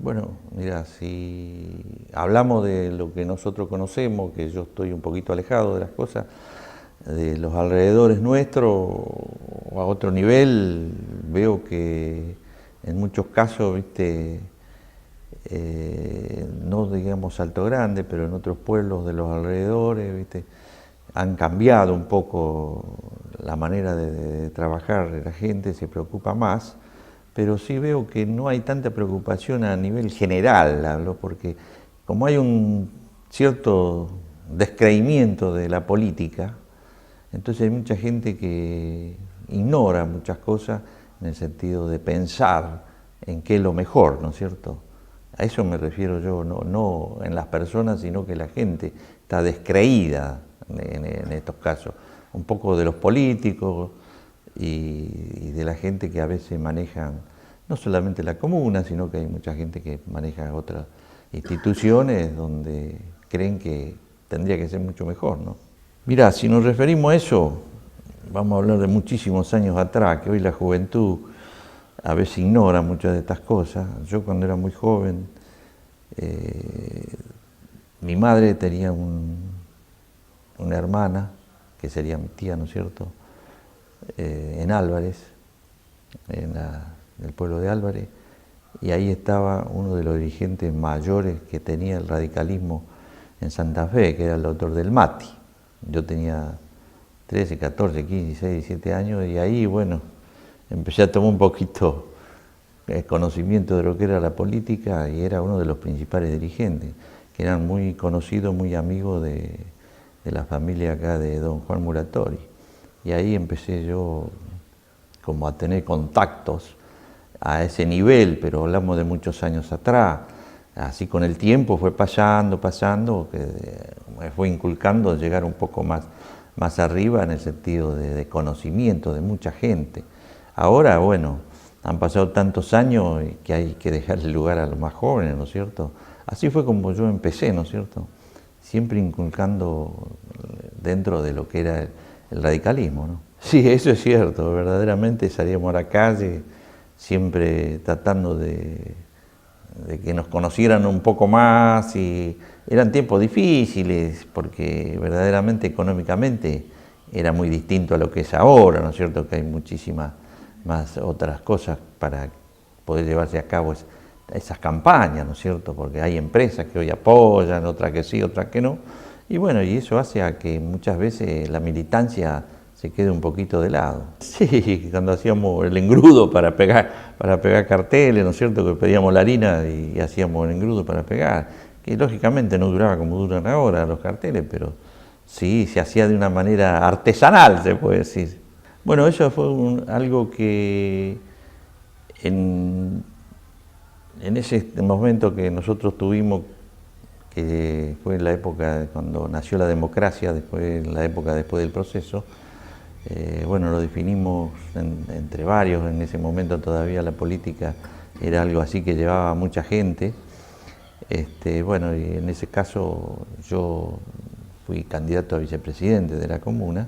Bueno, mira, si hablamos de lo que nosotros conocemos, que yo estoy un poquito alejado de las cosas, de los alrededores nuestros o a otro nivel, veo que en muchos casos, viste, no digamos Salto Grande, pero en otros pueblos de los alrededores, viste, han cambiado un poco la manera de trabajar de la gente, se preocupa más, pero sí veo que no hay tanta preocupación a nivel general, hablo, porque como hay un cierto descreimiento de la política, entonces hay mucha gente que ignora muchas cosas en el sentido de pensar en qué es lo mejor, ¿no es cierto? A eso me refiero yo, no en las personas, sino que la gente está descreída en estos casos, un poco de los políticos y de la gente que a veces manejan no solamente la comuna, sino que hay mucha gente que maneja otras instituciones donde creen que tendría que ser mucho mejor, ¿no? Mirá, si nos referimos a eso, vamos a hablar de muchísimos años atrás, que hoy la juventud a veces ignora muchas de estas cosas. Yo cuando era muy joven, mi madre tenía una hermana, que sería mi tía, ¿no es cierto?, en Álvarez, en el pueblo de Álvarez, y ahí estaba uno de los dirigentes mayores que tenía el radicalismo en Santa Fe, que era el doctor Del Mati. Yo tenía 13, 14, 15, 16, 17 años y ahí, bueno, empecé a tomar un poquito conocimiento de lo que era la política y era uno de los principales dirigentes, que eran muy conocidos, muy amigos de la familia acá de don Juan Muratori. Y ahí empecé yo como a tener contactos a ese nivel, pero hablamos de muchos años atrás. Así con el tiempo fue pasando, que me fue inculcando llegar un poco más arriba en el sentido de conocimiento de mucha gente. Ahora, bueno, han pasado tantos años que hay que dejarle lugar a los más jóvenes, ¿no es cierto? Así fue como yo empecé, ¿no es cierto? Siempre inculcando dentro de lo que era el radicalismo, ¿no? Sí, eso es cierto, verdaderamente salíamos a la calle siempre tratando de que nos conocieran un poco más y eran tiempos difíciles porque verdaderamente económicamente era muy distinto a lo que es ahora, ¿no es cierto? Que hay muchísimas más otras cosas para poder llevarse a cabo esas campañas, ¿no es cierto? Porque hay empresas que hoy apoyan, otras que sí, otras que no. Y bueno, y eso hace a que muchas veces la militancia se quede un poquito de lado. Sí, cuando hacíamos el engrudo para pegar carteles, ¿no es cierto? Que pedíamos la harina y hacíamos el engrudo para pegar, que lógicamente no duraba como duran ahora los carteles, pero sí, se hacía de una manera artesanal, se puede decir. Bueno, eso fue algo que en ese momento que nosotros tuvimos, que fue en la época cuando nació la democracia, después la época después del proceso, bueno, lo definimos entre varios. En ese momento todavía la política era algo así que llevaba a mucha gente. Bueno, y en ese caso yo fui candidato a vicepresidente de la comuna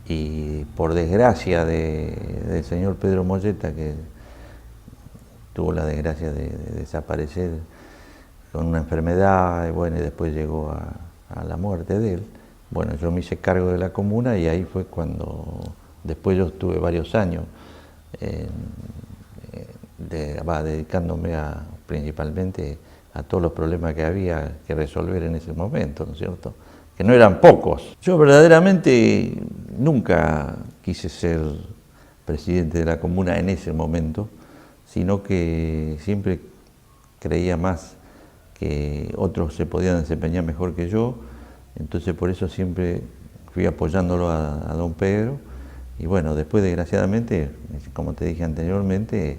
y por desgracia del señor Pedro Molleta, que tuvo la desgracia de desaparecer con una enfermedad, y bueno, y después llegó a la muerte de él. Bueno, yo me hice cargo de la comuna y ahí fue cuando, después yo estuve varios años dedicándome principalmente a todos los problemas que había que resolver en ese momento, ¿no es cierto? Que no eran pocos. Yo verdaderamente nunca quise ser presidente de la comuna en ese momento, sino que siempre creía más que otros se podían desempeñar mejor que yo. Entonces por eso siempre fui apoyándolo a don Pedro y bueno, después desgraciadamente, como te dije anteriormente,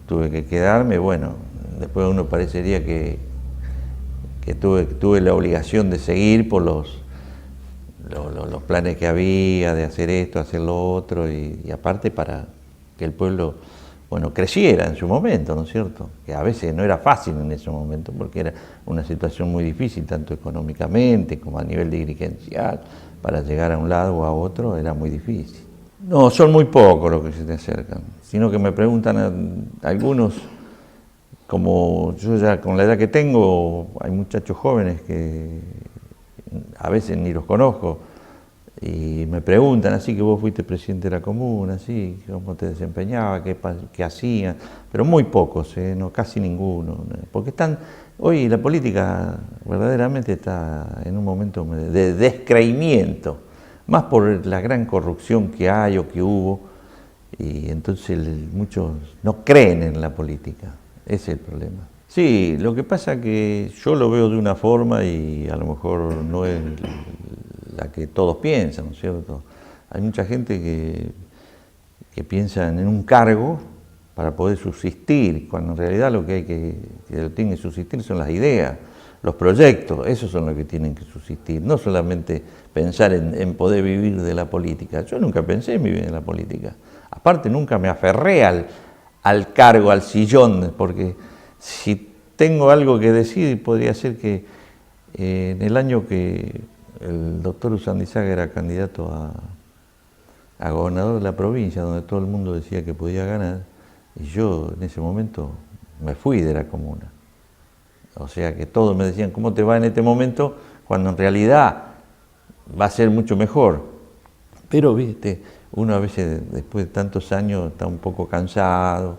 tuve que quedarme. Bueno, después uno parecería que tuve la obligación de seguir por los planes que había, de hacer esto, hacer lo otro y aparte para que el pueblo, bueno, creciera en su momento, ¿no es cierto? Que a veces no era fácil en ese momento porque era una situación muy difícil, tanto económicamente como a nivel dirigencial. Para llegar a un lado o a otro era muy difícil. No, son muy pocos los que se te acercan, sino que me preguntan algunos como yo ya con la edad que tengo, hay muchachos jóvenes que a veces ni los conozco y me preguntan así que vos fuiste presidente de la comuna, así, cómo te desempeñabas, qué hacías, pero muy pocos, no, casi ninguno, porque hoy la política verdaderamente está en un momento de descreimiento, más por la gran corrupción que hay o que hubo, y entonces muchos no creen en la política, ese es el problema. Sí, lo que pasa es que yo lo veo de una forma y a lo mejor no es la que todos piensan, ¿no es cierto? Hay mucha gente que piensa en un cargo para poder subsistir, cuando en realidad lo que hay que tiene que subsistir son las ideas, los proyectos, esos son los que tienen que subsistir, no solamente pensar en poder vivir de la política. Yo nunca pensé en vivir de la política, aparte nunca me aferré al cargo, al sillón, porque si tengo algo que decir podría ser que en el año que el doctor Usandizaga era candidato a gobernador de la provincia, donde todo el mundo decía que podía ganar, y yo en ese momento me fui de la comuna. O sea que todos me decían, ¿cómo te va en este momento? Cuando en realidad va a ser mucho mejor. Pero, viste, uno a veces después de tantos años está un poco cansado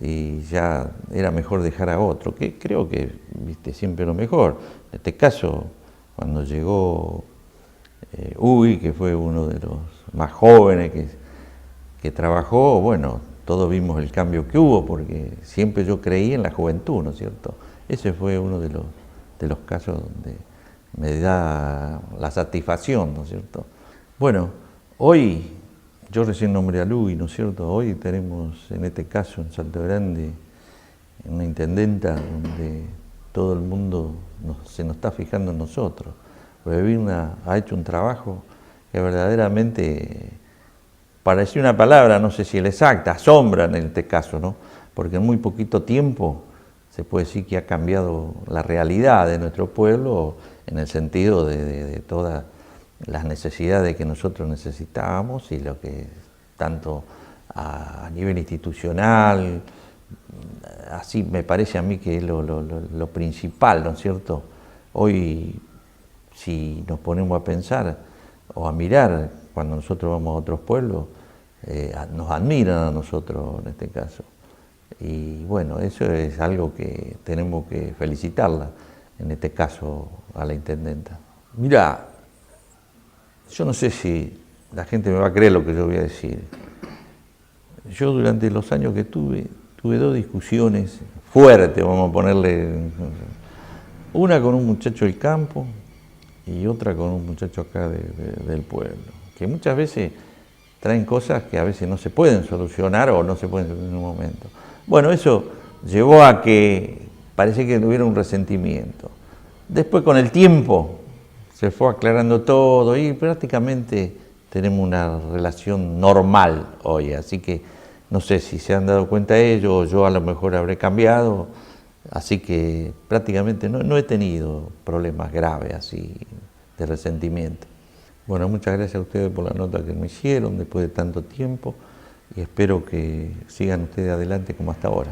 y ya era mejor dejar a otro, que creo que, viste, siempre lo mejor. En este caso, cuando llegó Uy, que fue uno de los más jóvenes que trabajó, bueno, todos vimos el cambio que hubo, porque siempre yo creí en la juventud, ¿no es cierto? Ese fue uno de los casos donde me da la satisfacción, ¿no es cierto? Bueno, hoy, yo recién nombré a Luis, ¿no es cierto? Hoy tenemos, en este caso, en Salto Grande, una intendenta donde todo el mundo se nos está fijando en nosotros. Porque ha hecho un trabajo que verdaderamente, para decir una palabra, no sé si es exacta, asombra en este caso, ¿no? Porque en muy poquito tiempo se puede decir que ha cambiado la realidad de nuestro pueblo en el sentido de todas las necesidades que nosotros necesitábamos y lo que tanto a nivel institucional, así me parece a mí que es lo principal, ¿no es cierto? Hoy, si nos ponemos a pensar o a mirar, cuando nosotros vamos a otros pueblos, nos admiran a nosotros en este caso. Y bueno, eso es algo que tenemos que felicitarla, en este caso a la intendenta. Mirá, yo no sé si la gente me va a creer lo que yo voy a decir. Yo durante los años que tuve dos discusiones fuertes, vamos a ponerle, una con un muchacho del campo y otra con un muchacho acá del pueblo, que muchas veces traen cosas que a veces no se pueden solucionar o no se pueden solucionar en un momento. Bueno, eso llevó a que parece que hubiera un resentimiento. Después, con el tiempo, se fue aclarando todo y prácticamente tenemos una relación normal hoy, así que no sé si se han dado cuenta ellos o yo a lo mejor habré cambiado, así que prácticamente no he tenido problemas graves así de resentimiento. Bueno, muchas gracias a ustedes por la nota que me hicieron después de tanto tiempo y espero que sigan ustedes adelante como hasta ahora.